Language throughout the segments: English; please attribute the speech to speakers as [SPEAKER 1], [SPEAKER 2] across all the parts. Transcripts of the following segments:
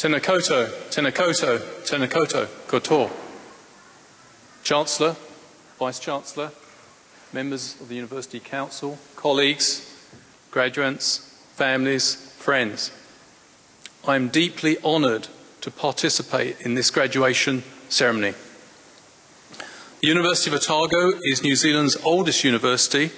[SPEAKER 1] Tēnā koutou, tēnā koutou, tēnā koutou, koto. Chancellor, Vice-Chancellor, members of the University Council, colleagues, graduates, families, friends. I am deeply honoured to participate in this graduation ceremony. The University of Otago is New Zealand's oldest university.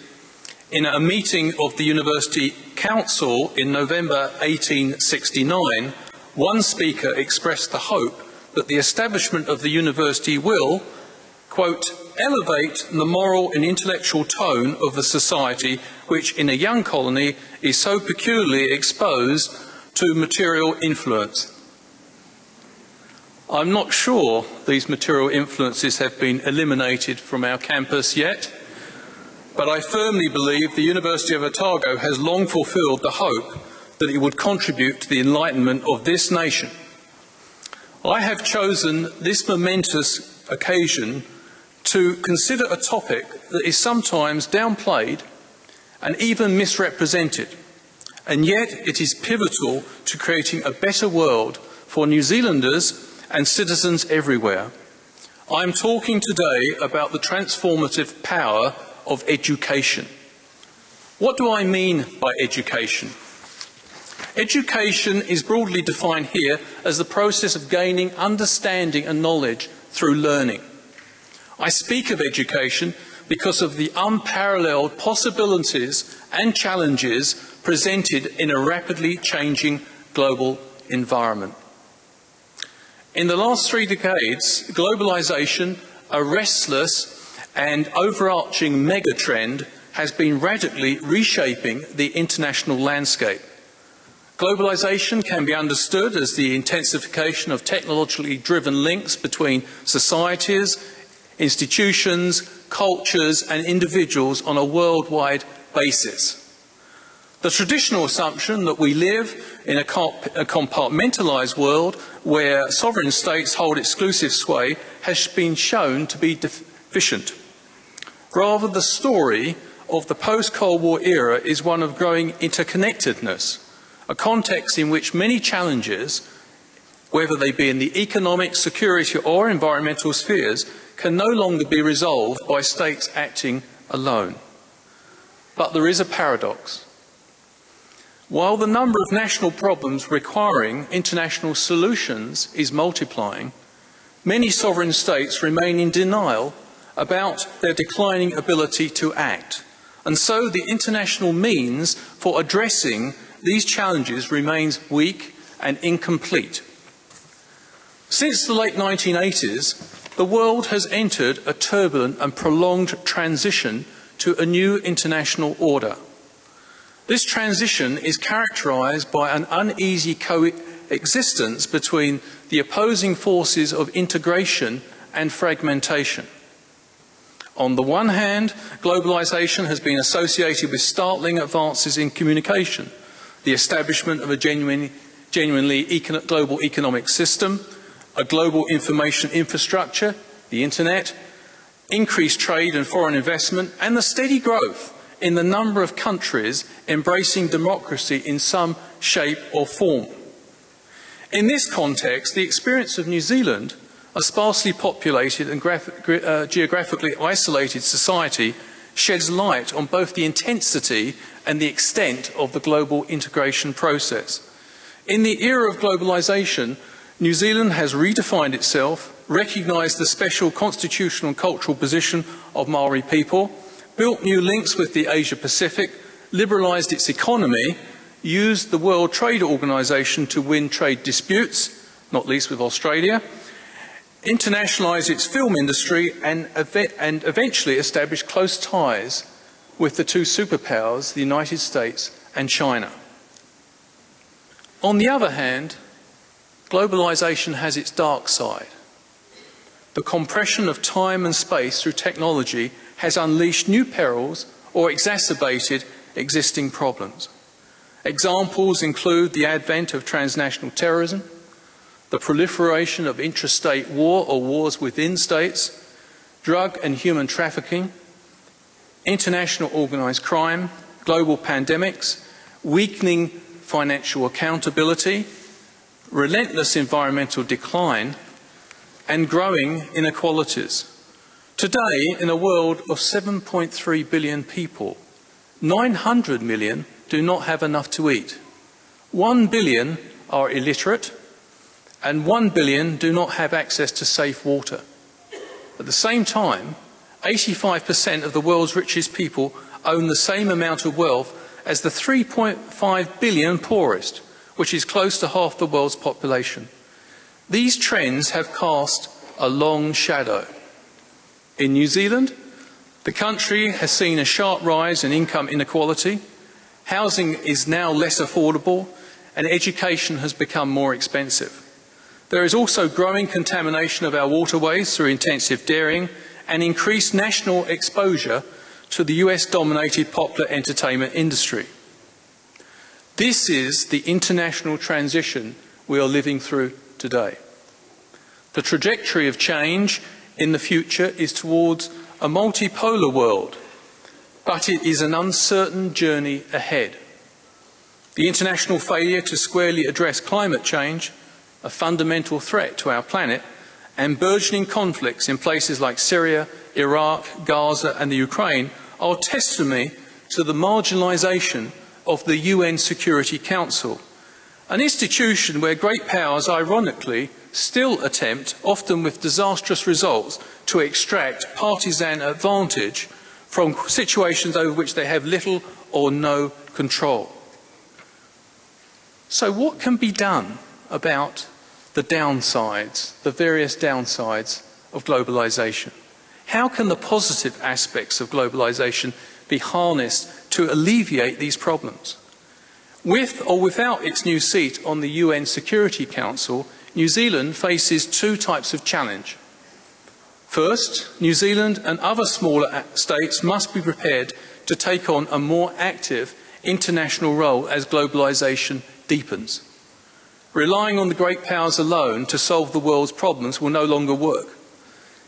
[SPEAKER 1] In a meeting of the University Council in November 1869, one speaker expressed the hope that the establishment of the university will, quote, elevate the moral and intellectual tone of the society which in a young colony is so peculiarly exposed to material influence. I'm not sure these material influences have been eliminated from our campus yet, but I firmly believe the University of Otago has long fulfilled the hope that it would contribute to the enlightenment of this nation. I have chosen this momentous occasion to consider a topic that is sometimes downplayed and even misrepresented, and yet it is pivotal to creating a better world for New Zealanders and citizens everywhere. I am talking today about the transformative power of education. What do I mean by education? Education is broadly defined here as the process of gaining understanding and knowledge through learning. I speak of education because of the unparalleled possibilities and challenges presented in a rapidly changing global environment. In the last 3 decades, globalisation, a restless and overarching megatrend, has been radically reshaping the international landscape. Globalisation can be understood as the intensification of technologically driven links between societies, institutions, cultures and individuals on a worldwide basis. The traditional assumption that we live in a compartmentalised world where sovereign states hold exclusive sway has been shown to be deficient. Rather, the story of the post-Cold War era is one of growing interconnectedness, a context in which many challenges, whether they be in the economic, security or environmental spheres, can no longer be resolved by states acting alone. But there is a paradox. While the number of national problems requiring international solutions is multiplying, many sovereign states remain in denial about their declining ability to act, and so the international means for addressing these challenges remains weak and incomplete. Since the late 1980s, the world has entered a turbulent and prolonged transition to a new international order. This transition is characterised by an uneasy coexistence between the opposing forces of integration and fragmentation. On the one hand, globalisation has been associated with startling advances in communication, the establishment of a genuinely global economic system, a global information infrastructure, the internet, increased trade and foreign investment, and the steady growth in the number of countries embracing democracy in some shape or form. In this context, the experience of New Zealand, a sparsely populated and geographically isolated society, sheds light on both the intensity and the extent of the global integration process. In the era of globalisation, New Zealand has redefined itself, recognised the special constitutional and cultural position of Maori people, built new links with the Asia-Pacific, liberalised its economy, used the World Trade Organisation to win trade disputes, not least with Australia, internationalised its film industry and eventually established close ties with the two superpowers, the United States and China. On the other hand, globalisation has its dark side. The compression of time and space through technology has unleashed new perils or exacerbated existing problems. Examples include the advent of transnational terrorism, the proliferation of intrastate war or wars within states, drug and human trafficking, international organised crime, global pandemics, weakening financial accountability, relentless environmental decline, and growing inequalities. Today, in a world of 7.3 billion people, 900 million do not have enough to eat. 1 billion are illiterate, and 1 billion do not have access to safe water. At the same time, 85% of the world's richest people own the same amount of wealth as the 3.5 billion poorest, which is close to half the world's population. These trends have cast a long shadow. In New Zealand, the country has seen a sharp rise in income inequality, housing is now less affordable, and education has become more expensive. There is also growing contamination of our waterways through intensive dairying and increased national exposure to the US-dominated popular entertainment industry. This is the international transition we are living through today. The trajectory of change in the future is towards a multipolar world, but it is an uncertain journey ahead. The international failure to squarely address climate change, a fundamental threat to our planet, and burgeoning conflicts in places like Syria, Iraq, Gaza and the Ukraine are testimony to the marginalisation of the UN Security Council, an institution where great powers, ironically, still attempt, often with disastrous results, to extract partisan advantage from situations over which they have little or no control. So what can be done about the downsides, the various downsides of globalisation? How can the positive aspects of globalisation be harnessed to alleviate these problems? With or without its new seat on the UN Security Council, New Zealand faces two types of challenge. First, New Zealand and other smaller states must be prepared to take on a more active international role as globalisation deepens. Relying on the great powers alone to solve the world's problems will no longer work.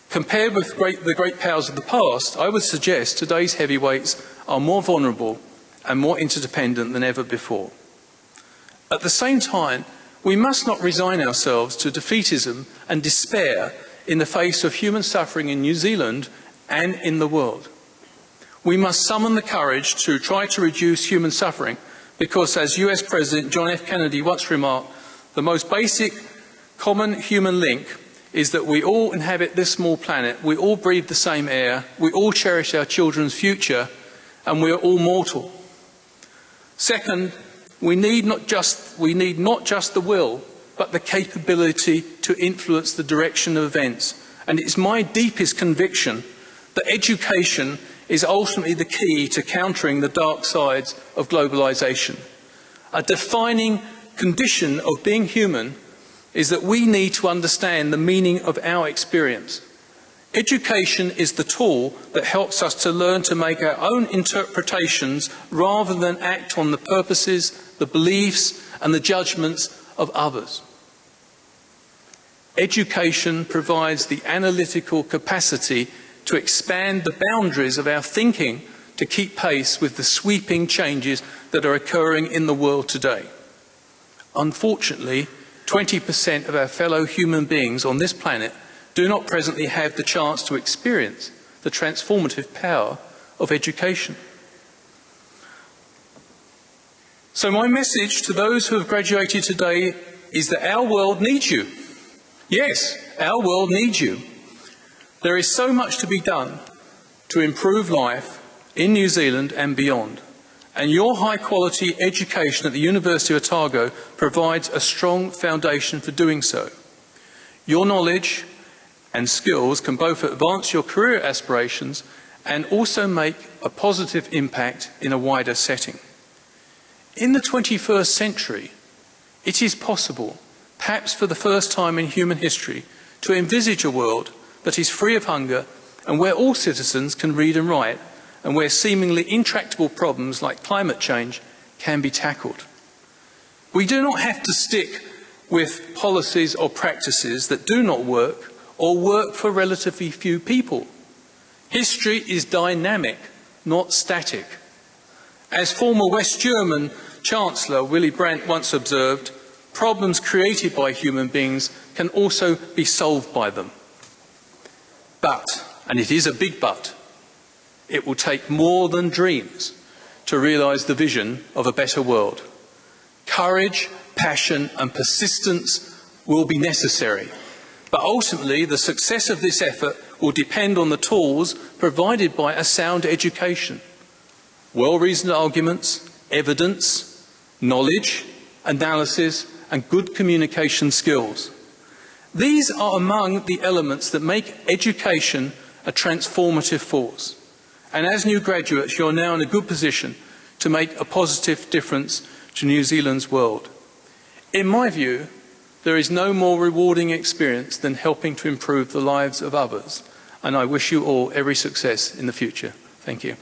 [SPEAKER 1] Compared with the great powers of the past, I would suggest today's heavyweights are more vulnerable and more interdependent than ever before. At the same time, we must not resign ourselves to defeatism and despair in the face of human suffering in New Zealand and in the world. We must summon the courage to try to reduce human suffering because, as US President John F. Kennedy once remarked, the most basic common human link is that we all inhabit this small planet, we all breathe the same air, we all cherish our children's future, and we are all mortal. Second, we need not just the will, but the capability to influence the direction of events. And it's my deepest conviction that education is ultimately the key to countering the dark sides of globalisation. A defining condition of being human is that we need to understand the meaning of our experience. Education is the tool that helps us to learn to make our own interpretations rather than act on the purposes, the beliefs and the judgments of others. Education provides the analytical capacity to expand the boundaries of our thinking to keep pace with the sweeping changes that are occurring in the world today. Unfortunately, 20% of our fellow human beings on this planet do not presently have the chance to experience the transformative power of education. So my message to those who have graduated today is that our world needs you. Yes, our world needs you. There is so much to be done to improve life in New Zealand and beyond. And your high-quality education at the University of Otago provides a strong foundation for doing so. Your knowledge and skills can both advance your career aspirations and also make a positive impact in a wider setting. In the 21st century, it is possible, perhaps for the first time in human history, to envisage a world that is free of hunger and where all citizens can read and write, and where seemingly intractable problems like climate change can be tackled. We do not have to stick with policies or practices that do not work or work for relatively few people. History is dynamic, not static. As former West German Chancellor Willy Brandt once observed, problems created by human beings can also be solved by them. But, and it is a big but, it will take more than dreams to realise the vision of a better world. Courage, passion and persistence will be necessary, but ultimately the success of this effort will depend on the tools provided by a sound education. Well-reasoned arguments, evidence, knowledge, analysis and good communication skills. These are among the elements that make education a transformative force. And as new graduates, you're now in a good position to make a positive difference to New Zealand's world. In my view, there is no more rewarding experience than helping to improve the lives of others, and I wish you all every success in the future. Thank you.